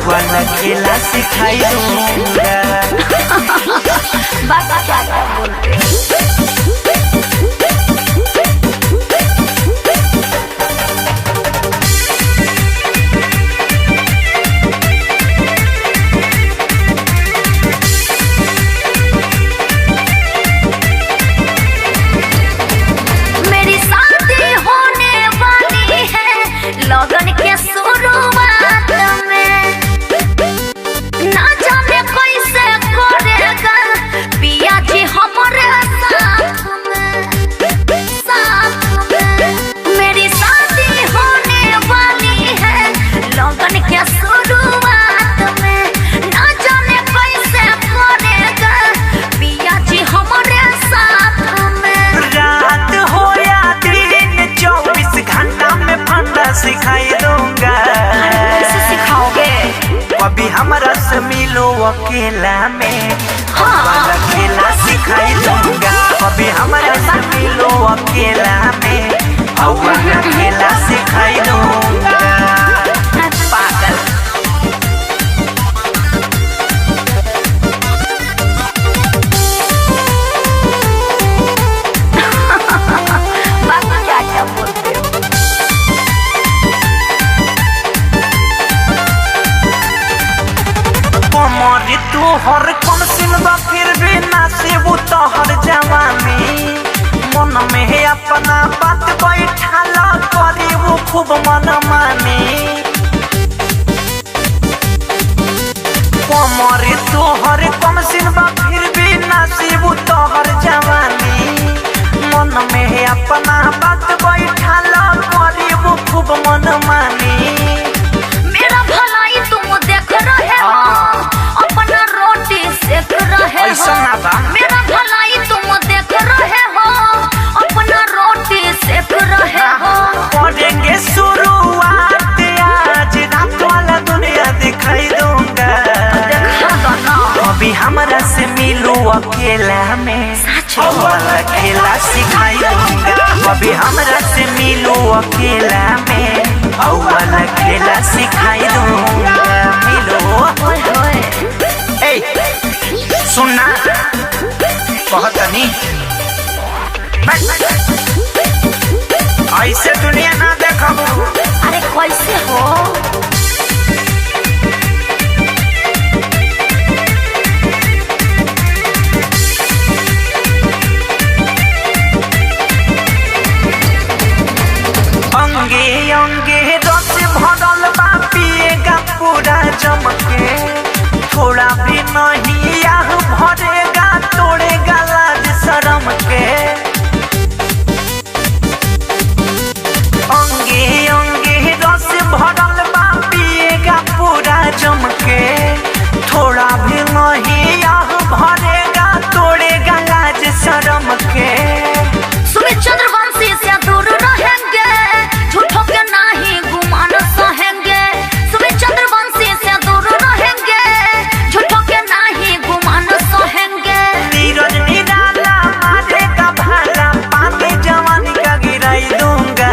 वाला खेला सिखाई दूंगा। बाबा क्या क्या बोलते हैं। मेरी शादी होने वाली है लगन के शुरुआत में, ना जाने कैसे करेगा पिया जी हमारे साथ में। मेरी शादी होने वाली है लगन के शुरुआत में, ना जाने कैसे करेगा पिया जी हमारे साथ में। रात हो या दिन 24 घंटा में फंडा सिखाई दूंगा। कैसे सिखाओगे? कभी हमरा से मिलो अकेला में हाँ। वाला खेला सिखाई दूंगा। कभी हमरा से मिलो अकेला में वाला खेला सिखाई दूंगा। पागल। बाबा क्या क्या बोलते हो। कमर तू हर कम सिनबा फिर भी नासिबू तोहर जवानी। मन में अपना बात बैठाला करी वो खूब मन मानी। कमर तू हर कम सिनबा फिर भी नासिबू तोहर जवानी। मन में अपना बात बैठाला करी वो खूब मन मानी। मेरा भलाई तुम देख रहे हो, अपना रोटी सेक रहे ऐसा हो। ना बा। मेरा भलाई तुम देख रहे हो, अपना रोटी सेक रहे हो। करेंगे शुरुआत आज, रात वाला दुनिया दिखाई दूंगा। देखा दो ना। अभी हमरा से मिलो अकेला में सच वाला खेला सिखाई दूंगा। अभी हमरा से मिलो अकेला में वाला खेला सिखाई दूंगा। मिलो ओए होए। ए सुनना बहुत नहीं ऐसे दुनिया ना देखो। अरे कैसे हो। अंगे अंगे रस भरल बा पिएगा पूरा जमके। थोड़ा भी नहीं आह भरेगा तोड़ेगा लाज शर्म के। अंगे अंगे रस भरल बा पिएगा पूरा जमके। थोड़ा भी नहीं आह भरेगा तोड़ेगा लाज शर्म के। सुमित चंद्रवंशी से दूर रहेंगे, झूठों के नहीं गुमान सहेंगे। सुमित चंद्रवंशी से दूर रहेंगे, झूठों के नहीं गुमान सहेंगे। नीरज निराला मारेगा भाला, पानी जवानी का गिराई दूंगा।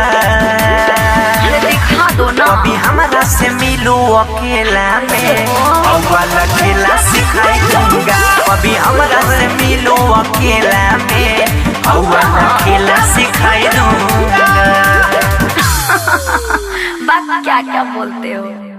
अरे दिखा दो ना। अभी हमरा से मिलो अकेला में वाला खेला सिखाई दूंगा। अभी हमरा से मिलो अकेला में वाला खेला सिखाई दूंगा। बाबा क्या क्या बोलते हो।